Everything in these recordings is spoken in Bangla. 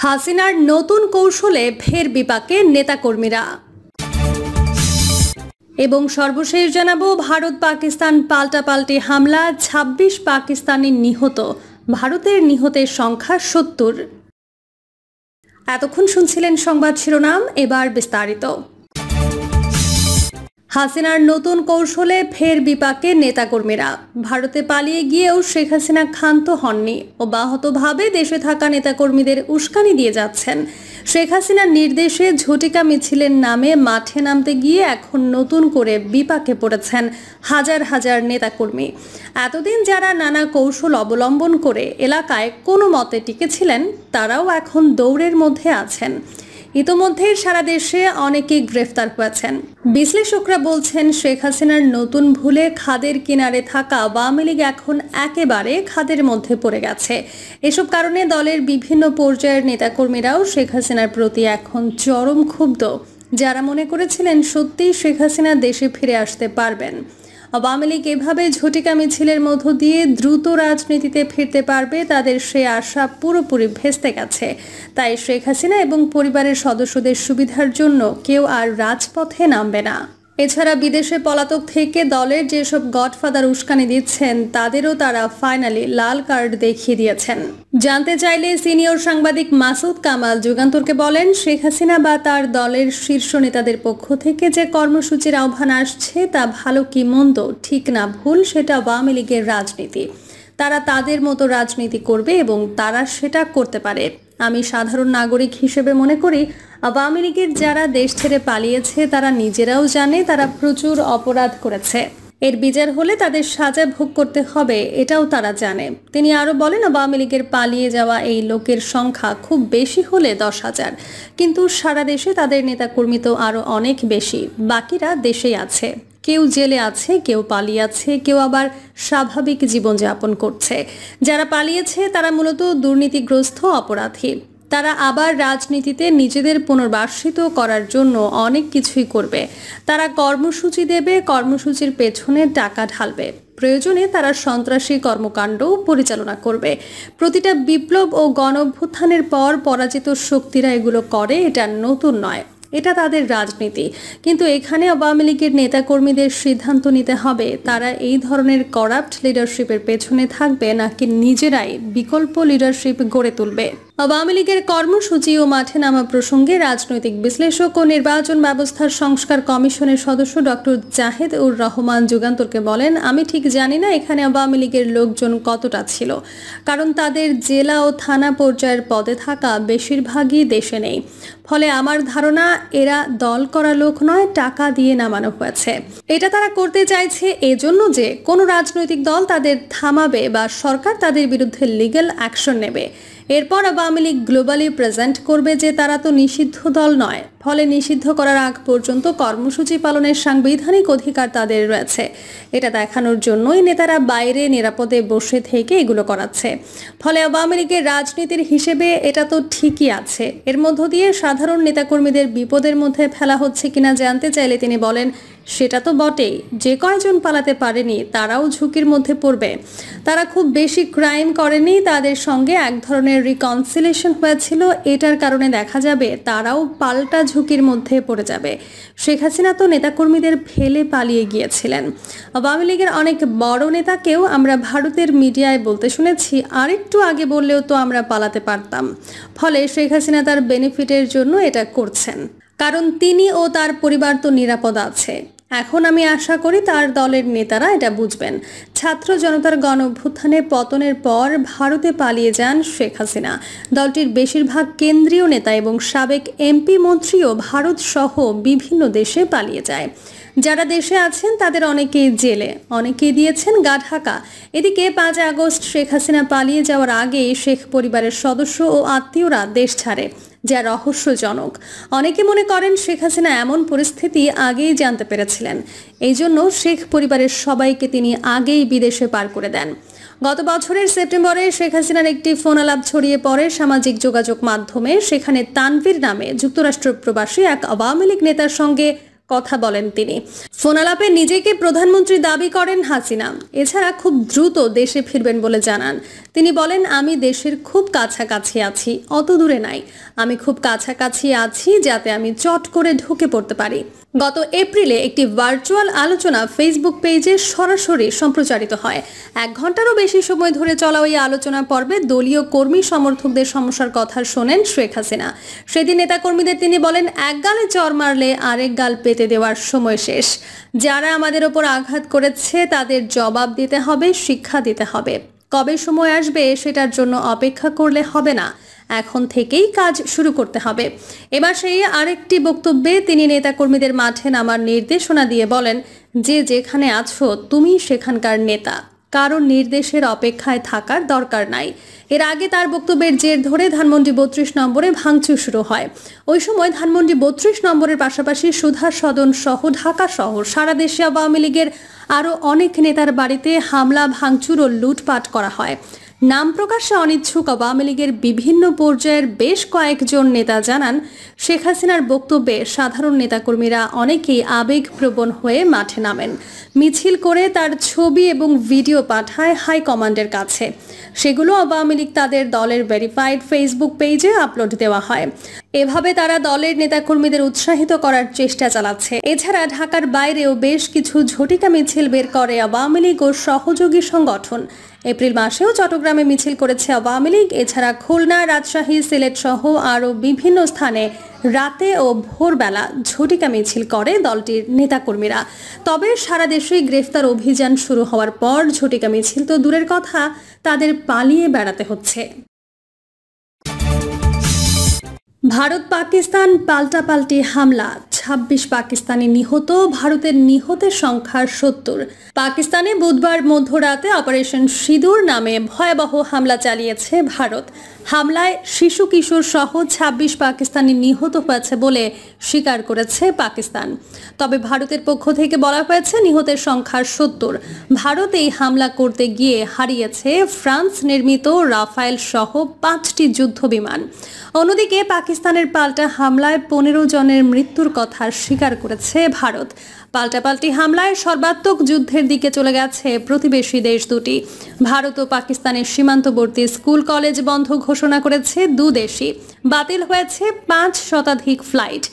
হাসিনার নতুন কৌশলে ফের বিপাকে নেতাকর্মীরা। এবং সর্বশেষ জানাবো, ভারত পাকিস্তান পাল্টাপাল্টি হামলা, ২৬ পাকিস্তানি নিহত, ভারতের নিহতের সংখ্যা ৭০। এতক্ষণ শুনছিলেন সংবাদ শিরোনাম, এবার বিস্তারিত। হাসিনার নতুন কৌশলে ফের বিপাকে নেতাকর্মীরা। ভারতে পালিয়ে গিয়েও শেখ হাসিনা ক্ষান্ত হননি, অব্যাহতভাবে দেশে থাকা নেতাকর্মীদের উস্কানি দিয়ে যাচ্ছেন। শেখ হাসিনার নির্দেশে ঝটিকা মিছিলের নামে মাঠে নামতে গিয়ে এখন নতুন করে বিপাকে পড়েছেন হাজার হাজার নেতাকর্মী। এতদিন যারা নানা কৌশল অবলম্বন করে এলাকায় কোনো মতে টিকেছিলেন, তারাও এখন দৌড়ের মধ্যে আছেন। ইতোমধ্যে সারা দেশে অনেকেই গ্রেফতার হয়েছেন। বিশ্লেষকরা বলছেন, শেখ হাসিনার নতুন ভুলে খাদের কিনারে থাকা আওয়ামী লীগ এখন একেবারে খাদের মধ্যে পড়ে গেছে। এসব কারণে দলের বিভিন্ন পর্যায়ের নেতাকর্মীরাও শেখ হাসিনার প্রতি এখন চরম ক্ষুব্ধ। যারা মনে করেছিলেন সত্যিই শেখ হাসিনা দেশে ফিরে আসতে পারবেন, আওয়ামী লীগ এভাবে ঝটিকা মিছিলের মধ্য দিয়ে দ্রুত রাজনীতিতে ফিরতে পারবে, তাদের সে আশা পুরোপুরি ভেস্তে গেছে। তাই শেখ হাসিনা এবং পরিবারের সদস্যদের সুবিধার জন্য কেউ আর রাজপথে নামবে না। এছাড়া বিদেশে পলাতক থেকে দলের যেসব গডফাদার উস্কানি দিচ্ছেন, তাদেরও তারা ফাইনালি লাল কার্ড দেখিয়ে দিয়েছেন। জানতে চাইলে সিনিয়র সাংবাদিক মাসুদ কামাল যুগান্তরকে বলেন, শেখ হাসিনা বা তার দলের শীর্ষ নেতাদের পক্ষ থেকে যে কর্মসূচির আহ্বান আসছে, তা ভালো কি মন্দ, ঠিক না ভুল, সেটা আওয়ামী লীগের রাজনীতি। তারা তাদের মতো রাজনীতি করবে এবং তারা সেটা করতে পারে। আমি সাধারণ নাগরিক হিসেবে মনে করি, আওয়ামী লীগের যারা দেশ ছেড়ে পালিয়েছে তারা নিজেরাও জানে তারা প্রচুর অপরাধ করেছে। এর বিচার হলে তাদের সাজা ভোগ করতে হবে, এটাও তারা জানে। তিনি আরও বলেন, আওয়ামী লীগের পালিয়ে যাওয়া এই লোকের সংখ্যা খুব বেশি হলে ১০,০০০, কিন্তু সারা দেশে তাদের নেতাকর্মী তো আরও অনেক বেশি। বাকিরা দেশেই আছে, কেউ জেলে আছে, কেউ পালিয়ে আছে, কেউ আবার স্বাভাবিক জীবনযাপন করছে। যারা পালিয়েছে তারা মূলত দুর্নীতিগ্রস্ত অপরাধী। তারা আবার রাজনীতিতে নিজেদের পুনর্বাসিত করার জন্য অনেক কিছুই করবে। তারা কর্মসূচি দেবে, কর্মসূচির পেছনে টাকা ঢালবে, প্রয়োজনে তারা সন্ত্রাসী কর্মকাণ্ডও পরিচালনা করবে। প্রতিটা বিপ্লব ও গণঅভ্যুত্থানের পর পরাজিত শক্তিরা এগুলো করে, এটা নতুন নয়, এটা তাদের রাজনীতি। কিন্তু এখানে আওয়ামী লীগের নেতাকর্মীদের সিদ্ধান্ত নিতে হবে, তারা এই ধরনের করাপ্ট লিডারশিপের পেছনে থাকবে নাকি নিজেরাই বিকল্প লিডারশিপ গড়ে তুলবে। আওয়ামী লীগের কর্মসূচি ও মাঠে নামা প্রসঙ্গে রাজনৈতিক বিশ্লেষক ও নির্বাচন ব্যবস্থার সংস্কার কমিশনের সদস্য ডক্টর জাহেদ উর রহমান যুগান্তরকে বলেন, আমি ঠিক জানি না এখানে আওয়ামী লীগের লোকজন কতটা ছিল, কারণ তাদের জেলা ও থানা পর্যায়ের পদে থাকা বেশিরভাগই দেশে নেই। ফলে আমার ধারণা এরা দল করা লোক নয়, টাকা দিয়ে নামানো হয়েছে। এটা তারা করতে চাইছে এজন্য যে কোনো রাজনৈতিক দল তাদের থামাবে বা সরকার তাদের বিরুদ্ধে লিগ্যাল অ্যাকশন নেবে। এরপর আওয়ামী লীগ গ্লোবালি প্রেজেন্ট করবে যে তারা তো নিষিদ্ধ দল নয়। ফলে নিষিদ্ধ করার আগ পর্যন্ত কর্মসূচি পালনের সাংবিধানিক অধিকার তাদের রয়েছে। এটা দেখানোর জন্যই নেতারা বাইরে নিরাপদে বসে থেকে এগুলো করাচ্ছে। ফলে আওয়ামী লীগের রাজনীতির হিসেবে এটা তো ঠিকই আছে। এর মধ্য দিয়ে সাধারণ নেতাকর্মীদের বিপদের মধ্যে ফেলা হচ্ছে কিনা জানতে চাইলে তিনি বলেন, সেটা তো বটেই, যে কয়জন পালাতে পারেনি তারাও ঝুঁকির মধ্যে পড়বে। তারা খুব বেশি ক্রাইম করেনি, তাদের সঙ্গে এক ধরনের রিকনসিলিয়েশন হয়েছিল, এটার কারণে দেখা যাবে তারাও পাল্টা ঝুঁকির মধ্যে পড়ে যাবে। শেখ হাসিনা তো নেতাকর্মীদের ফেলে পালিয়ে গিয়েছিলেন। আওয়ামী লীগের অনেক বড় নেতাকেও আমরা ভারতের মিডিয়ায় বলতে শুনেছি, আরেকটু আগে বললেও তো আমরা পালাতে পারতাম। ফলে শেখ হাসিনা তার বেনিফিটের জন্য এটা করছেন, কারণ তিনি ও তার পরিবার তো নিরাপদ আছে। এখন আমি আশা করি তার দলের নেতারা এটা বুঝবেন। ছাত্র জনতার গণঅভ্যুত্থানের পতনের পর ভারতে পালিয়ে যান শেখ হাসিনা। দলটির বেশিরভাগ কেন্দ্রীয় নেতা এবং সাবেক এমপি মন্ত্রীও ভারত সহ বিভিন্ন দেশে পালিয়ে যায়। যারা দেশে আছেন তাদের অনেকেই জেলে, অনেকেই দিয়েছেন গা ঢাকা। এদিকে ৫ আগস্ট শেখ হাসিনা পালিয়ে যাওয়ার আগেই শেখ পরিবারের সদস্য ও আত্মীয়রা দেশ ছাড়ে, যা রহস্যজনক। অনেকে মনে করেন শেখ হাসিনা এমন পরিস্থিতি আগেই জানতে পেরেছিলেন, এই জন্য শেখ পরিবারের সবাইকে তিনি আগেই বিদেশে পার করে দেন। গত বছরের সেপ্টেম্বরে শেখ হাসিনার একটি ফোনালাপ ছড়িয়ে পড়ে সামাজিক যোগাযোগ মাধ্যমে। সেখানে তানভীর নামে যুক্তরাষ্ট্র প্রবাসী এক আওয়ামী লীগ নেতার সঙ্গে কথা বলেন তিনি। ফোনালাপে নিজেকে প্রধানমন্ত্রী দাবি করেন হাসিনা। এছাড়া খুব দ্রুত দেশে ফিরবেন বলে জানান। তিনি বলেন, আমি দেশের খুব কাছাকাছি আছি, অত দূরে নাই। আমি খুব কাছাকাছি আছি যাতে আমি চট করে ঢুকে পড়তে পারি। গত এপ্রিলে একটি ভার্চুয়াল আলোচনা ফেসবুক পেজে সরাসরি সম্প্রচারিত হয়। 1 ঘন্টারও বেশি সময় ধরে চলা ওই আলোচনা পর্বে দলীয় কর্মী সমর্থকদের সমস্যার কথা শোনেন শেখ হাসিনা। সেদিন নেতাকর্মীদের তিনি বলেন, এক গালে চড় মারলে আরেক গাল পেতে দেওয়ার সময় শেষ। যারা আমাদের ওপর আঘাত করেছে তাদের জবাব দিতে হবে, শিক্ষা দিতে হবে। কবে সময় আসবে সেটার জন্য অপেক্ষা করলে হবে না, এখন থেকেই কাজ শুরু করতে হবে। এবার সেই আরেকটি বক্তব্যে তিনি নেতাকর্মীদের মাঠে নামার নির্দেশনা দিয়ে বলেন, যে যেখানে আছো তুমি সেখানকার নেতা, কারো নির্দেশের অপেক্ষায় থাকার দরকার নাই। এর আগে তার বক্তব্যের জের ধরে ধানমন্ডি 32 নম্বরে ভাঙচুর শুরু হয়। ওই সময় ধানমন্ডি 32 নম্বরের পাশাপাশি সুধা সদন সহ ঢাকা সহ সারা দেশে আওয়ামী লীগের আরও অনেক নেতার বাড়িতে হামলা, ভাঙচুর ও লুটপাট করা হয়। নাম প্রকাশে অনিচ্ছুক আওয়ামী লীগের বিভিন্ন পর্যায়ের বেশ কয়েকজন নেতা জানান, শেখ হাসিনার বক্তব্যে সাধারণ নেতাকর্মীরা অনেকেই আবেগপ্রবণ হয়ে মাঠে নামেন। মিছিল করে তার ছবি এবং ভিডিও পাঠায় হাইকমান্ডের কাছে। সেগুলো আওয়ামী লীগ তাদের দলের ভেরিফাইড ফেসবুক পেজে আপলোড দেওয়া হয়। এভাবে তারা দলের নেতাকর্মীদের উৎসাহিত করার চেষ্টা চালাচ্ছে। এছাড়া ঢাকার বাইরেও বেশ কিছু ঝটিকা মিছিল বের করে আওয়ামী লীগ ও সহযোগী সংগঠন। এপ্রিল মাসেও চট্টগ্রামে মিছিল করেছে আওয়ামী লীগ। এছাড়া খুলনা, রাজশাহী, সিলেট সহ আরও বিভিন্ন স্থানে রাতে ও ভোরবেলা ঝটিকা মিছিল করে দলটির নেতাকর্মীরা। তবে সারা দেশেই গ্রেফতার অভিযান শুরু হওয়ার পর ঝটিকা মিছিল তো দূরের কথা, তাদের পালিয়ে বেড়াতে হচ্ছে। ভারত পাকিস্তান পাল্টাপাল্টি হামলা, 26 পাকিস্তানি নিহত, ভারতের নিহতের সংখ্যা 70। পাকিস্তানে বুধবার মধ্যরাতে অপারেশন সিঁদুর নামে ভয়াবহ হামলা চালিয়েছে ভারত। হামলায় শিশু কিশোর সহ 26 পাকিস্তানি নিহত হয়েছে বলে স্বীকার করেছে পাকিস্তান। তবে ভারতের পক্ষ থেকে বলা হয়েছে নিহতের সংখ্যা 70। ভারত এই হামলা করতে গিয়ে হারিয়েছে ফ্রান্স নির্মিত রাফায়েল সহ 5টি যুদ্ধ বিমান। অন্যদিকে পাকিস্তানের পাল্টা হামলায় 15 জনের মৃত্যুর কথা স্বীকার করেছে ভারত। পাল্টাপাল্টি হামলায় সর্বাত্মক যুদ্ধের দিকে চলে গেছে প্রতিবেশী দেশ দুটি। ভারত ও পাকিস্তানের সীমান্তবর্তী স্কুল কলেজ বন্ধ ঘোষণা করেছে দুদেশই। বাতিল হয়েছে 5 শতাধিক ফ্লাইট।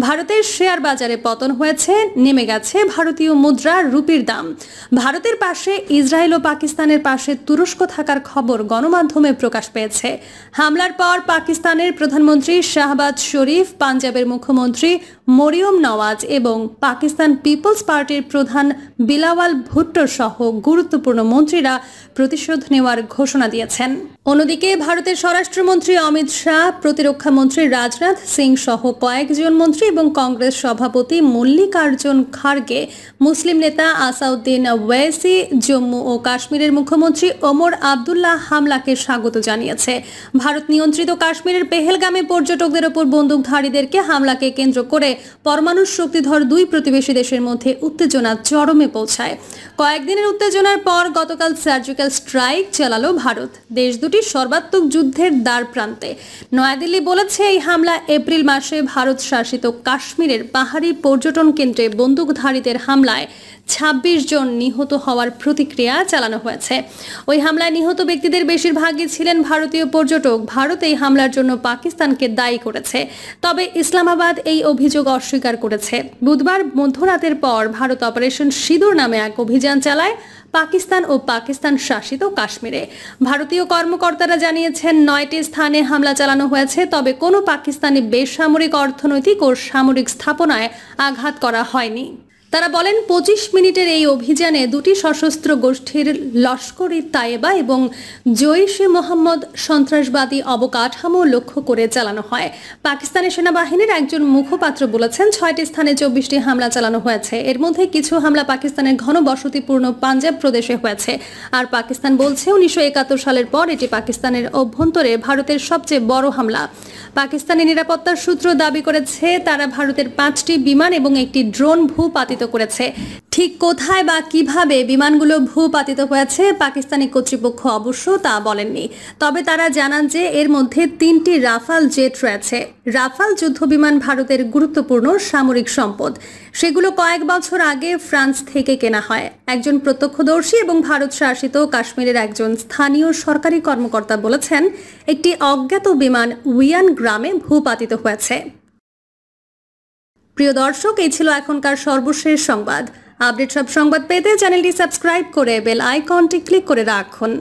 ভারতের শেয়ার বাজারে পতন হয়েছে, নেমে গেছে ভারতীয় মুদ্রা রুপির দাম। ভারতের পাশে ইসরায়েল ও পাকিস্তানের পাশে তুরস্ক থাকার খবর গণমাধ্যমে প্রকাশ পেয়েছে। হামলার পর পাকিস্তানের প্রধানমন্ত্রী শাহবাজ শরীফ, পাঞ্জাবের মুখ্যমন্ত্রী মরিয়ম নওয়াজ এবং পাকিস্তান পিপলস পার্টির প্রধান বিলাওয়াল ভুট্টো সহ গুরুত্বপূর্ণ মন্ত্রীরা প্রতিশোধ নেওয়ার ঘোষণা দিয়েছেন। অন্যদিকে ভারতের স্বরাষ্ট্রমন্ত্রী অমিত শাহ, প্রতিরক্ষা মন্ত্রী রাজনাথ সিং সহ কয়েকজন মন্ত্রী এবং কংগ্রেস সভাপতি মল্লিকার্জুন খার্গে, মুসলিম নেতা আসাউদ্দিন ওয়েসি, জম্মু ও কাশ্মীরের মুখ্যমন্ত্রী ওমর আবদুল্লাহ হামলাকে স্বাগত জানিয়েছে। ভারত নিয়ন্ত্রিত কাশ্মীরের পেহেলগামে পর্যটকদের ওপর বন্দুকধারীদেরকে হামলাকে কেন্দ্র করে পরমাণু শক্তিধর দুই প্রতিবেশী দেশের মধ্যে উত্তেজনা চরমে পৌঁছায়। কয়েকদিনের উত্তেজনার পর গতকাল সার্জিক্যাল স্ট্রাইক চালালো ভারত। দেশ দুটি সর্বাত্মক যুদ্ধের দ্বার প্রান্তে। নয়াদিল্লি বলেছে এই হামলা এপ্রিল মাসে ভারত শাসিত কাশ্মীরের পাহাড়ি পর্যটন কেন্দ্রে বন্দুকধারীদের হামলায় 26 জন নিহত হওয়ার প্রতিক্রিয়া চালানো হয়েছে। ওই হামলায় নিহত ব্যক্তিদের বেশিরভাগই ছিলেন ভারতীয় পর্যটক। ভারত এই হামলার জন্য পাকিস্তানকে দায়ী করেছে, তবে ইসলামাবাদ এই অভিযোগ অস্বীকার করেছে। বুধবার মধ্যরাতের পর ভারত অপারেশন সিঁদুর নামে এক অভিযান চালায় পাকিস্তান ও পাকিস্তান শাসিত কাশ্মীরে। ভারতীয় কর্মকর্তারা জানিয়েছেন 9টি স্থানে হামলা চালানো হয়েছে, তবে কোনো পাকিস্তানি বেসামরিক, অর্থনৈতিক ও সামরিক স্থাপনায় আঘাত করা হয়নি। তারা বলেন 25 মিনিটের এই অভিযানে দুটি সশস্ত্র গোষ্ঠীর লস্কর-ই তায়েবা এবং জৈশ-এ মোহাম্মদ সন্ত্রাসবাদী অবকাঠামো লক্ষ্য করে চালানো হয়। পাকিস্তানের সেনাবাহিনীর একজন মুখপাত্র বলেছেন 6টি স্থানে 24টি হামলা চালানো হয়েছে। এর মধ্যে কিছু হামলা পাকিস্তানের ঘনবসতিপূর্ণ পাঞ্জাব প্রদেশে হয়েছে। আর পাকিস্তান বলছে 1971 সালের পর এটি পাকিস্তানের অভ্যন্তরে ভারতের সবচেয়ে বড় হামলা। পাকিস্তানি নিরাপত্তার সূত্র দাবি করেছে তারা ভারতের 5টি বিমান এবং একটি ড্রোন ভূপাতিত প্রবাহিত করেছে। ঠিক কোথায় বা কিভাবে বিমানগুলো ভূপাতিত হয়েছে পাকিস্তানি কর্তৃপক্ষ অবশ্য তা বলেননি। তবে তারা জানান যে এর মধ্যে 3টি রাফাল জেট রয়েছে। রাফাল যুদ্ধবিমান ভারতের গুরুত্বপূর্ণ সামরিক সম্পদ। সেগুলো কয়েক বছর আগে ফ্রান্স থেকে কেনা হয়। একজন প্রত্যক্ষদর্শী এবং ভারত শাসিত কাশ্মীরের একজন স্থানীয় সরকারি কর্মকর্তা বলেছেন, একটি অজ্ঞাত বিমান উইয়ান গ্রামে ভূপাতিত হয়েছে। প্রিয় দর্শক, এই ছিল এখনকার সর্বশেষ সংবাদ। আপডেট সব সংবাদ পেতে চ্যানেলটি সাবস্ক্রাইব করে বেল আইকনটি ক্লিক করে রাখুন।